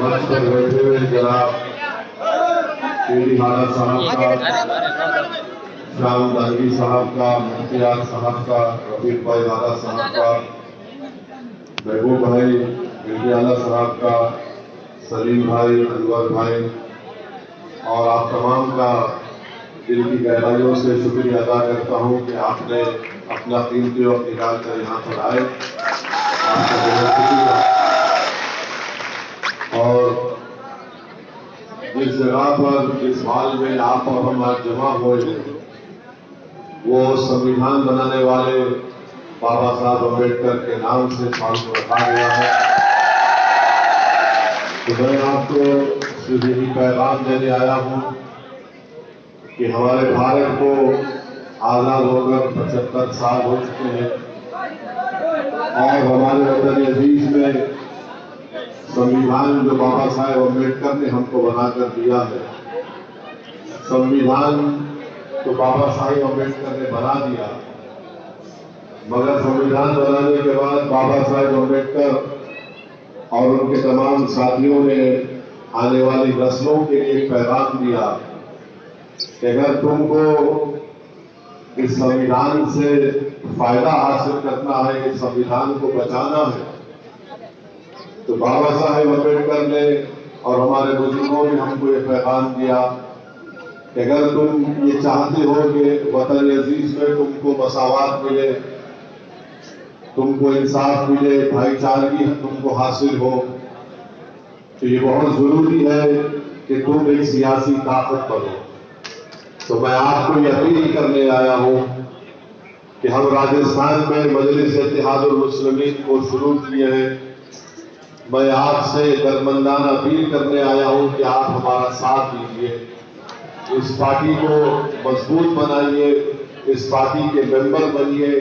मंच पर बैठे हुए जनाब केडी हाड़ा साहब का, शाम दानवी साहब का, मुफ्तियार साहब का, रफीक भाई हाड़ा साहब का, महबूब भाई मिर्जाला साहब का, सलीम भाई, अनवर भाई और आप तमाम का दिल की गहराइयों से शुक्रिया अदा करता हूं कि आपने अपना कीमती वक्त निकाल कर यहाँ पर आए। आपका बहुत शुक्रिया। और जिस जगह पर, जिस हाल में आप और हम आज जमा हुए हैं, वो संविधान बनाने वाले बाबा साहब अम्बेडकर के नाम से हाल को रखा गया है। तो मैं आपको सिर्फ यही पैगाम देने आया हूँ कि हमारे भारत को आजाद होकर 75 साल हो चुके हैं और हमारे वतन अजीज में संविधान जो बाबा साहेब अम्बेडकर ने हमको बनाकर दिया है, संविधान तो बाबा साहेब अम्बेडकर ने बना दिया, मगर संविधान बनाने के बाद बाबा साहेब अम्बेडकर और उनके तमाम साथियों ने आने वाली नस्लों के लिए एक पैगाम दिया कि अगर तुमको इस संविधान से फायदा हासिल करना है, इस संविधान को बचाना है, तो बाबा साहेब अम्बेडकर ने और हमारे बुजुर्गों ने हमको ये पैगाम दिया कि अगर तुम ये चाहते हो कि वतन अजीज में तुमको मसावत मिले, तुमको इंसाफ मिले, भाईचारगी तुमको हासिल हो, तो ये बहुत जरूरी है कि तुम एक सियासी ताकत बनो। तो मैं आपको ये अपील करने आया हूं कि हम राजस्थान में मजलिस इत्तेहादुल मुस्लिमीन को शुरू किए हैं। मैं आपसे दरमंदाना अपील करने आया हूं कि आप हमारा साथ दीजिए, इस पार्टी को मजबूत बनाइए, इस पार्टी के मेंबर बनिए,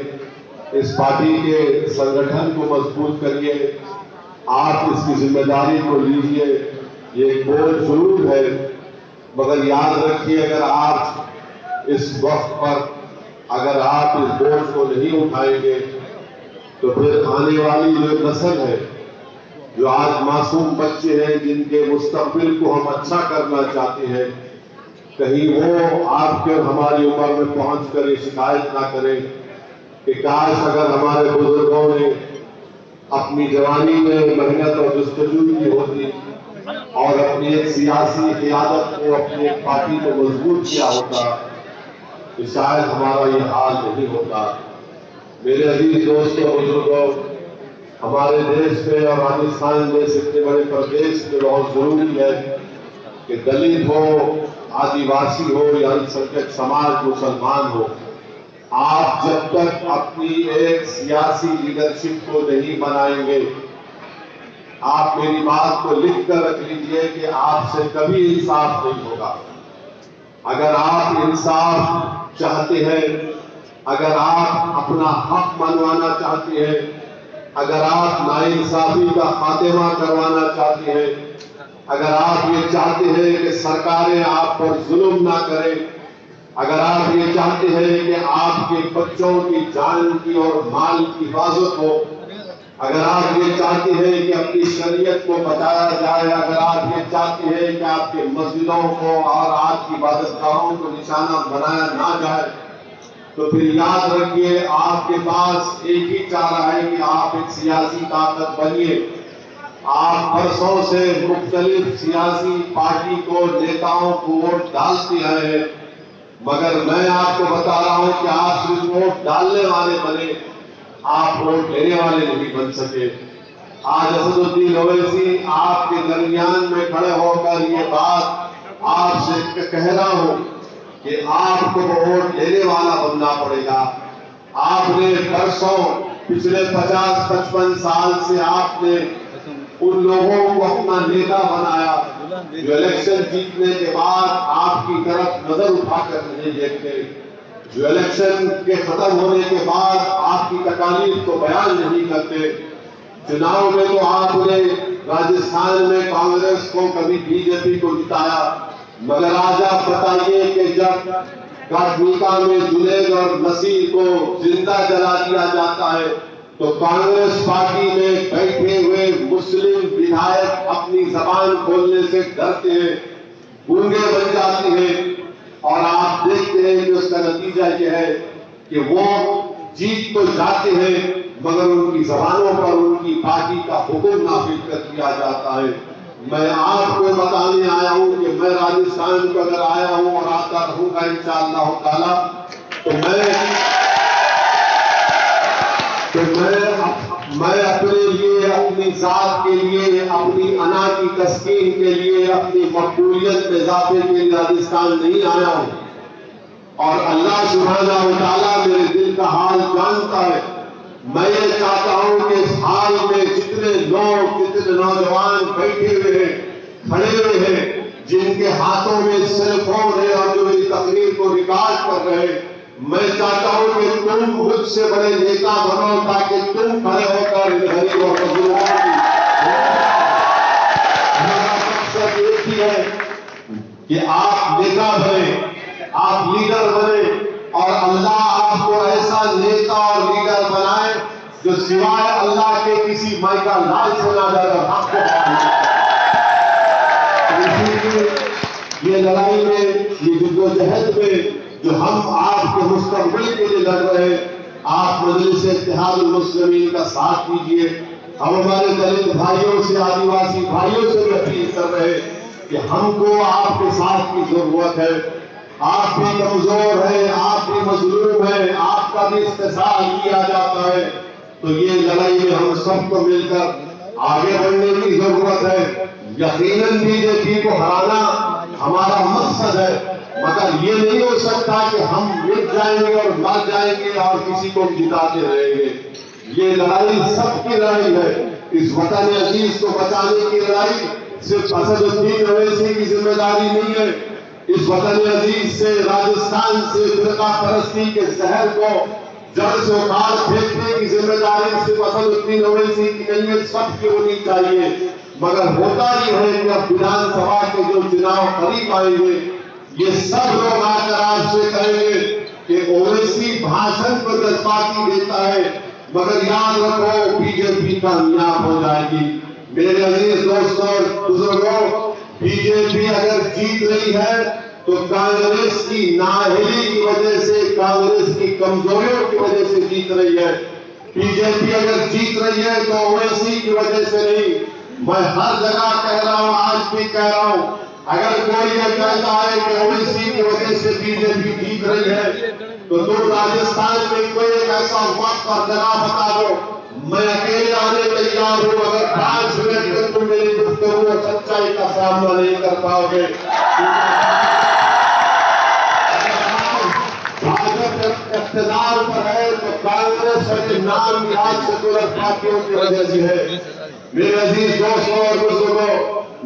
इस पार्टी के संगठन को मजबूत करिए, आप इसकी जिम्मेदारी को लीजिए। ये बोझ जरूर है, मगर याद रखिए अगर आप इस वक्त पर अगर आप इस बोझ को नहीं उठाएंगे तो फिर आने वाली जो नस्ल है, जो आज मासूम बच्चे हैं, जिनके मुस्तकबिल को हम अच्छा करना चाहते हैं, कहीं वो आपके हमारी उम्र में पहुंचकर ये शिकायत ना करें कि काश अगर हमारे बुजुर्गों ने अपनी जवानी में मेहनत और जस्तजू की होती और अपनी एक सियासी क़ियादत को, अपनी एक पार्टी को मजबूत किया होता, तो शायद हमारा ये हाल नहीं होता। मेरे अजीज दोस्तों, बुजुर्गों, हमारे देश में और राजस्थान जैसे इतने बड़े प्रदेश में बहुत जरूरी है कि दलित हो, आदिवासी हो या अल्पसंख्यक समाज, मुसलमान हो, आप जब तक अपनी एक सियासी लीडरशिप को नहीं बनाएंगे, आप मेरी बात को लिख कर रख लीजिए कि आपसे कभी इंसाफ नहीं होगा। अगर आप इंसाफ चाहते हैं, अगर आप अपना हक मनवाना चाहते हैं, अगर आप नाइंसाफी का खात्मा करवाना चाहते हैं, अगर आप ये चाहते हैं कि सरकारें आप पर जुल्म ना करें, अगर आप ये चाहते हैं कि आपके बच्चों की जान की और माल की हिफाजत हो, अगर आप ये चाहते हैं कि अपनी शरीयत को बचाया जाए, अगर आप ये चाहते हैं कि आपके मस्जिदों को और आपकी इबादतगाहों को निशाना बनाया ना जाए, तो फिर याद रखिए आपके पास एक ही चारा है कि आप एक सियासी ताकत बनिए। आप बरसों से मुख्तलिफ सियासी पार्टी को, नेताओं को वोट डालते आए हैं, मगर मैं आपको बता रहा हूं कि आप सिर्फ वोट डालने वाले बने, आप वोट लेने वाले नहीं बन सके। आज असदुद्दीन ओवैसी आपके दरमियान में खड़े होकर ये बात आपसे कह रहा हूं कि आपको वोट लेने वाला बनना पड़ेगा। आपने बरसों, पिछले 50-55 साल से आपने उन लोगों को अपना नेता बनाया जो इलेक्शन जीतने के बाद आपकी तरफ नजर उठाकर नहीं देखते, जो इलेक्शन के खत्म होने के बाद आपकी तकालीफ को बयान नहीं करते। चुनाव में तो आपने राजस्थान में कांग्रेस को कभी बीजेपी को जिताया, मगर आज आप बताइए कि जब काठनीका में जुनैद और नसीर को जिंदा जला दिया जाता है तो कांग्रेस पार्टी में बैठे हुए मुस्लिम विधायक अपनी जबान खोलने से डरते हैं, गूंगे बन जाते हैं। और आप देखते हैं कि उसका नतीजा यह है कि वो जीत तो जाते हैं मगर उनकी जबानों पर उनकी पार्टी का हुक्म नाफिज कर दिया जाता है। मैं आपको बताने आया हूं कि मैं राजस्थान को अगर आया हूं और आता रहूंगा इंशाअल्लाह ताला, तो मैं अपने लिए, अपनी जात के लिए, अपनी अना की तस्कीन के लिए, अपनी मकबूलियत में इजाफे के लिए राजस्थान नहीं आया हूं। और अल्लाह सुब्हानहू व तआला मेरे दिल का हाल जानता है। मैं ये चाहता हूं कि इस हाल में जितने लोग, जितने नौजवान बैठे हुए हैं, खड़े हुए हैं, जिनके हाथों में सेल फोन है और जो मेरी तकरीर को रिकॉर्ड कर रहे हैं, मैं चाहता हूं कि तुम मुझसे बड़े नेता बनो ताकि तुम खड़े होकर गरीब और मजलूमों की, मेरा मकसद एक ही है कि आप नेता बने, आप लीडर बने और अल्लाह आपको ऐसा नेता और लीडर बनाए जो सिवाय अल्लाह के किसी माई का लाल से ना डरे, आपको ये लड़ाई में, ये जद्दोजहद में जो हम आपके मुस्तकबिल के लिए लड़ रहे हैं, आप मजलिस इत्तेहादुल मुस्लिमीन का साथ दीजिए। हम हमारे दलित भाइयों से, आदिवासी भाइयों से भी अपील कर रहे हैं कि हमको आपके साथ की जरूरत है। आप भी कमजोर है, आप भी मजलूम है, आपका भी इस्तेसाल किया जाता है, तो ये लड़ाई में हम सबको मिलकर आगे बढ़ने की जरूरत है। यकीनन बीजेपी को हराना हमारा मकसद है, मगर ये नहीं हो सकता कि हम मिट जाएंगे और मर जाएंगे और किसी को जिताते रहेंगे। ये लड़ाई सबकी लड़ाई है। इस वतन अजीज को बचाने की लड़ाई सिर्फ असदुद्दीन ओवैसी की जिम्मेदारी नहीं है। इस वतन अजीज से, राजस्थान से फिरका परस्ती के जहर को जड़ से उखाड़ फेंकने की जिम्मेदारी सिर्फ असदुद्दीन ओवैसी की नहीं है, सबकी होनी चाहिए। मगर होता ही है कि अब विधानसभा के जो चुनाव करीब आएंगे, ये सब लोग आकर आपसे कहेंगे कि ओवैसी भाषण को जज्बाती देता है, मगर याद रखो बीजेपी कामयाब हो जाएगी। मेरे अजीज दोस्तों और बुजुर्गों, बीजेपी अगर जीत रही है तो कांग्रेस की नाअहली की वजह से, कांग्रेस की कमजोरियों की वजह से जीत रही है। बीजेपी अगर जीत रही है तो ओवैसी की वजह से नहीं। मैं हर जगह कह रहा हूं, आज भी कह रहा हूं, अगर कोई ये कहता है कि ओवैसी की वजह से बीजेपी जीत रही है तो तुम राजस्थान में कोई एक ऐसा वक्त और जगह बता दो, मैं अकेले आने तैयार हूं। अगर 5 मिनट में तुम मेरी गुफ्तगू और सच्चाई का सामना नहीं कर पाओगे। भाजपा इख्तियार पर है तो कांग्रेस के नाम याद से तुरंत पार्टियों की वजह से है। मेरे अजीज दोस्तों और बुजुर्गों,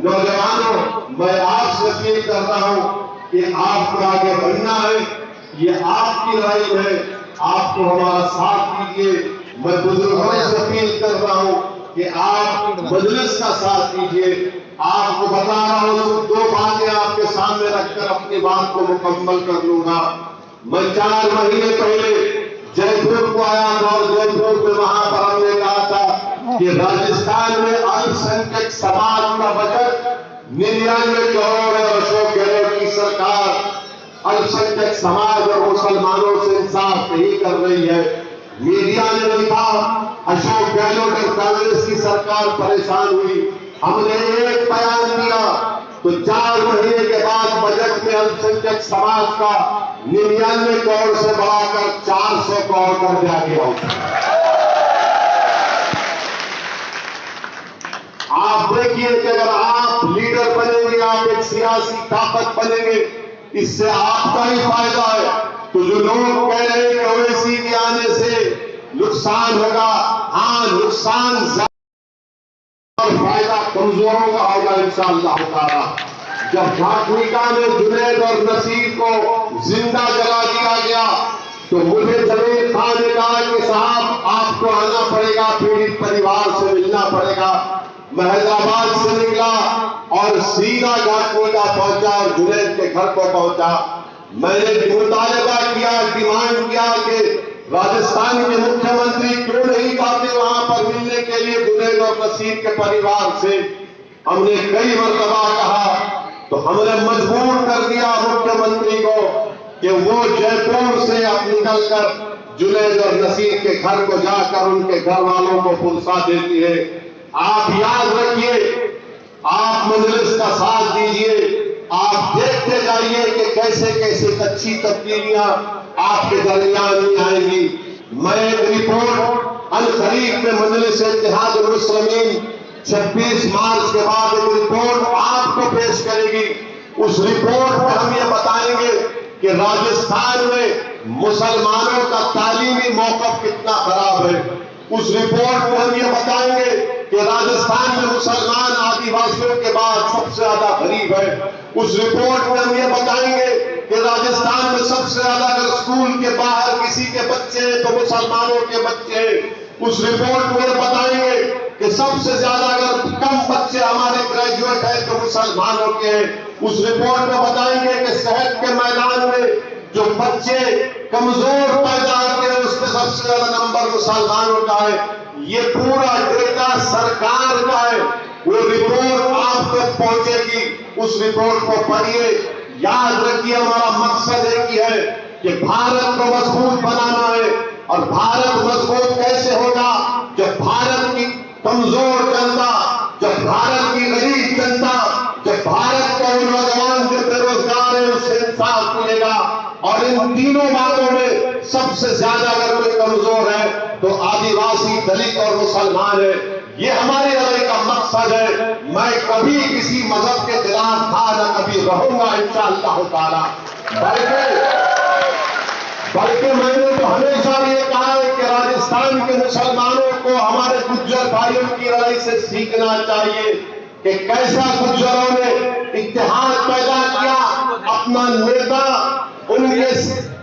नौजवानों, मैं आपसे अपील कर रहा हूं कि आपको आगे बढ़ना है। ये आपकी लड़ाई है, आपको हमारा साथ दीजिए। मैं बुजुर्गों से अपील कर रहा हूं कि आप मजलिस का साथ दीजिए। आपको बता रहा हूं, 2 बातें आपके सामने रखकर अपनी बात को मुकम्मल कर लूंगा। मैं 4 महीने पहले जयपुर को आया था और जयपुर में वहां पर हमने कहा था कि राजस्थान में अल्पसंख्यक समाज का बजट 99 करोड़ है। अशोक गहलोत की सरकार अल्पसंख्यक समाज और मुसलमानों से इंसाफ नहीं कर रही है। मीडिया ने लिखा अशोक गहलोत और कांग्रेस की सरकार परेशान हुई। हमने एक बयान दिया तो 4 महीने के बाद बजट में अल्पसंख्यक समाज का 99 करोड़ से बढ़ाकर 400 करोड़ कर दिया गया। आप देखिए कि अगर आप लीडर बनेंगे, आप एक सियासी ताकत बनेंगे, इससे आपका ही फायदा है। तो जो लोग कह रहे हैं कि ओवैसी के आने से नुकसान होगा, हाँ नुकसान और फायदा कमजोरों का होगा इंशाअल्लाह ताला। जब काठनीका में जुनैद और नसीर को जिंदा जला दिया गया तो मुझे जमीर खान ने कहा कि साहब आपको आना पड़ेगा, पीड़ित परिवार से मिलना पड़ेगा। मैं हैदराबाद से निकला और सीधा घाटकोटा पहुंचा और जुनैद के घर को पहुंचा। मैंने मुतालबा किया, डिमांड किया कि राजस्थान के मुख्यमंत्री क्यों नहीं जाते वहां पर मिलने के लिए जुनैद और नसीर के परिवार से। हमने कई मरतबा कहा तो हमने मजबूर कर दिया मुख्यमंत्री को कि वो जयपुर से अब निकलकर जुनैद और नसीर के घर को जाकर उनके घर वालों को पुरसा देती है। आप याद रखिए, आप मजलिस का साथ दीजिए, आप देखते जाइए कि कैसे कैसे अच्छी तब्दीलियां आपके दरमियान में आएंगी। मैं एक रिपोर्ट अल करीब में मजलिस इत्तेहादुल मुस्लिमीन 26 मार्च के बाद एक रिपोर्ट आपको पेश करेगी। उस रिपोर्ट में हम ये बताएंगे कि राजस्थान में मुसलमानों का तालीमी मौक़िफ़ कितना खराब है। उस रिपोर्ट में हम ये बताएंगे कि राजस्थान में मुसलमान आदिवासियों के बाद सबसे ज्यादा गरीब है। उस रिपोर्ट में हम ये बताएंगे कि राजस्थान में सबसे ज्यादा अगर स्कूल के बाहर किसी के बच्चे हैं तो मुसलमानों के बच्चे हैं। उस रिपोर्ट में ये बताएंगे कि सबसे ज्यादा अगर कम बच्चे हमारे ग्रेजुएट हैं तो मुसलमानों के हैं। उस रिपोर्ट में बताएंगे कि सेहत के मैदान में जो बच्चे कमजोर पैदा होते हैं उसमें सबसे ज्यादा नंबर मुसलमानों का है। ये पूरा डेटा सरकार का है, वो रिपोर्ट आप तक पहुंचेगी। उस रिपोर्ट को पढ़िए। याद रखिए, हमारा मकसद एक ही है कि भारत को मजबूत बनाना है। और भारत मजबूत कैसे होगा? जब भारत की कमजोर जनता, जब भारत की गरीब जनता, जब भारत का नौजवान जो बेरोजगार है उससे इंसाफ मिलेगा। और इन तीनों बातों में सबसे ज्यादा अगर कोई कमजोर है तो आदिवासी, दलित और मुसलमान है। ये हमारे लड़ाई का मकसद है। मैं कभी किसी मजहब के खिलाफ था, न कभी रहूंगा इंशाअल्लाह ताला। बल्कि मैंने तो हमेशा ये कहा है कि राजस्थान के मुसलमानों को हमारे गुज्जर भाइयों की लड़ाई से सीखना चाहिए कि कैसा गुज्जरों ने इत्तेहाद पैदा किया, अपना नेता उनके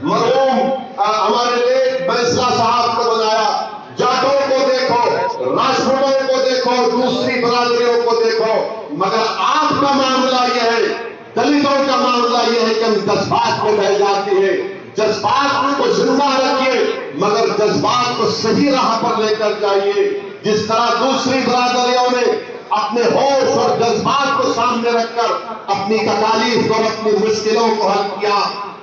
मरहूम हमारे लेख बैसला साहब को बनाया। जाटों को देखो, राजपूतों को देखो, दूसरी बरादरियों को देखो, मगर आपका मामला यह है, दलितों का मामला यह है कि हम जज्बात में बह जाते हैं। जज्बात को जिंदा रखिए मगर जज्बात को सही राह पर लेकर जाइए। जिस तरह दूसरी बरादरियों ने अपने होश और जज्बात को सामने रखकर अपनी तकालीफ और अपनी मुश्किलों को हल किया,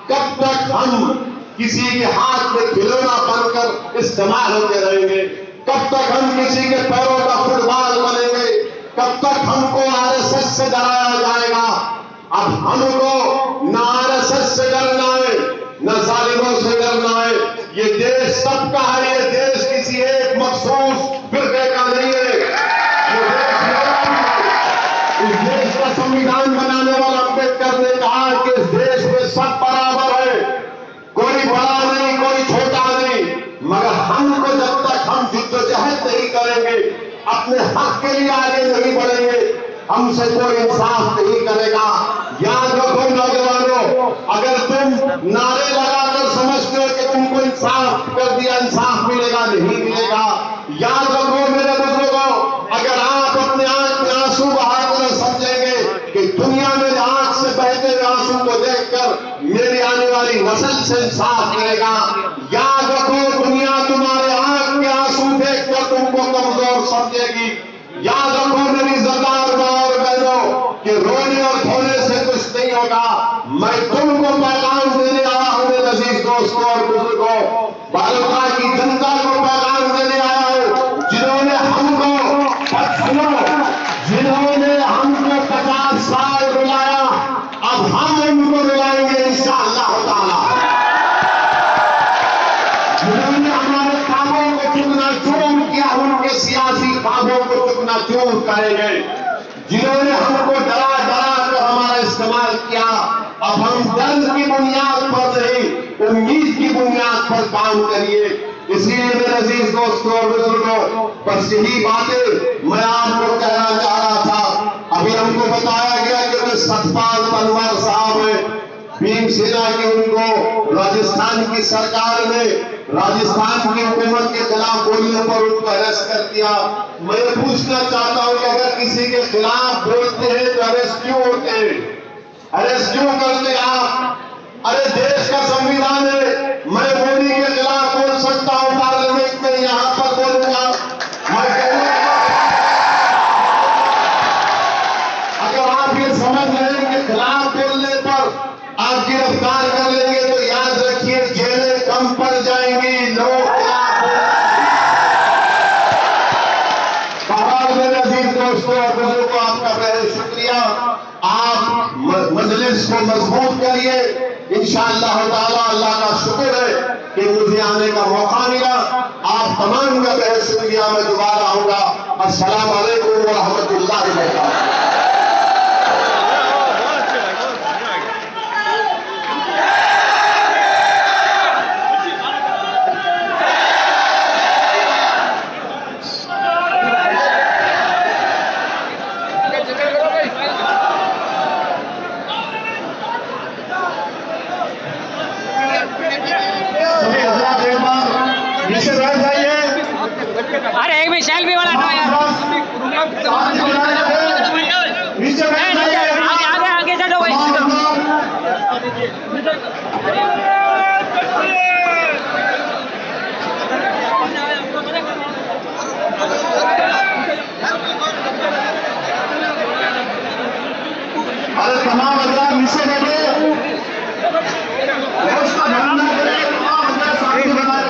कब तक हम किसी के हाथ में खिलौना बनकर इस्तेमाल होते रहेंगे? कब तक हम किसी के पैरों का फुटबॉल बनेंगे? कब तक हमको आरएसएस से डराया जाएगा? अब हमको न आरएसएस से डरना है, न जालिमों से डरना है। ये देश सबका है, ये देश किसी एक मखसूस फिरके का नहीं है। इस देश का संविधान बनाने वाला अम्बेडकर ने कहा कि इस देश में सब बराबर है, कोई बड़ा नहीं, कोई छोटा नहीं। मगर हमको जब तक हम जिद्दोजहद नहीं करेंगे, अपने हक के लिए आगे नहीं बढ़ेंगे, हमसे कोई इंसाफ नहीं करेगा। याद रखो नौजवानों, अगर तुम नारे लगाकर समझते हो कि तुमको इंसाफ कर दिया, इंसाफ मिलेगा, नहीं मिलेगा। याद रखो मेरे बुजुर्गों, अगर आप अपने आंख में आंसू बहाकर समझेंगे कि दुनिया में आंख से बहते हुए आंसू को देखकर मेरी आने वाली नस्ल से इंसाफ मिलेगा। याद रखो, दुनिया तुम्हारे आंख के आंसू देखकर तुमको कमजोर समझेगी। याद रखो मेरी सरदार और बहनों कि रोने और धोने से कुछ नहीं होगा। मैं तुमको पैगाम देने आया हूं मेरे अजीज दोस्तों और बुजुर्गों, भारत की जनता को पैगाम देने आया हूं जिन्होंने हमको 50 साल रुलाया, अब हम उनको रुलाएंगे इंशाअल्लाह ताला। जिन्होंने हमारे कामों को चुकना चूर किया, उनके सियासी कामों को चुकना चूर करेंगे। जिन्होंने हमको डरा डरा कर हमारा इस्तेमाल किया, अब हम दर्द की बुनियाद पर नहीं, उम्मीद की बुनियाद पर काम करिए। इसलिए मेरे अजीज दोस्तों और बुजुर्गों, बस यही बातें मैं आपको कहना चाह रहा था। अभी हमको बताया गया कि वे सतपाल तलवार साहब हैं, भीमसेना की, उनको राजस्थान की सरकार ने राजस्थान की हुकूमत के खिलाफ बोलने पर उनको अरेस्ट कर दिया। मैं पूछना चाहता हूं कि अगर किसी के खिलाफ बोलते हैं तो अरेस्ट क्यों होते हैं, अरेस्ट क्यों करते आप? अरे देश का संविधान है, मैं मोदी के खिलाफ बोल सकता हूं पार्लियामेंट में, यहां पर बोलूंगा। मैं कहूंगा अगर आप ये समझ रहे हैं कि खिलाफ बोलने पर आप गिरफ्तार कर लेंगे तो याद रखिए जेलें कम पड़ जाएंगी, लोग मेरे अजीज दोस्तों और बुजुर्गों, आपका बहुत शुक्रिया। आप मजलिस को मजबूत करिए। इंशाअल्लाह ताला अल्लाह का शुक्र है कि मुझे आने का मौका मिला। आप तमाम का बहुत शुक्रिया। मैं दोबारा आऊंगा। अस्सलाम वालेकुम व रहमतुल्लाहि व बरकातहू। अरे एक भी सेल्फी वाला हटाओ यार। आगे आगे चलो भाई। अरे तमाम हजार नीचे बैठे, उसका ध्यान न करें। तमाम हजार साथी बनाए,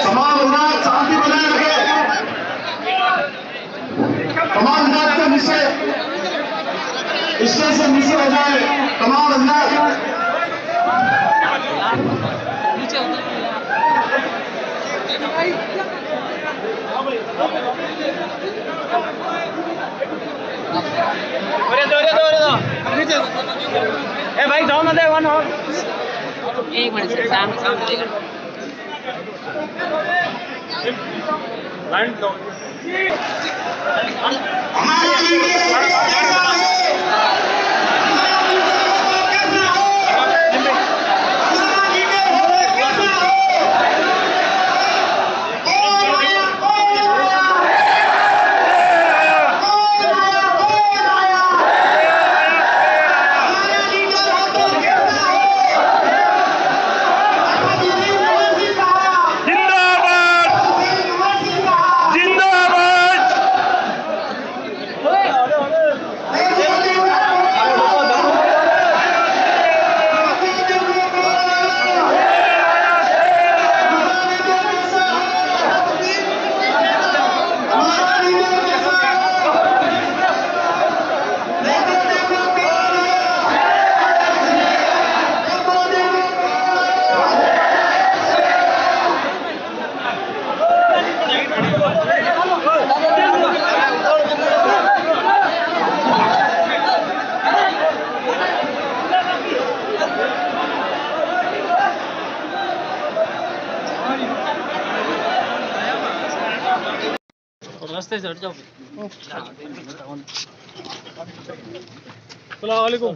तमाम हजार शांति बनाए रखे। तमाम हजार के नीचे स्टेज से नीचे हो जाए। तमाम हजार ए भाई जाओ ना दे वन और एक मिनट से सामने सामने देखो लाइन दो। रास्ते से हट जाओ। अस्सलाम वालेकुम।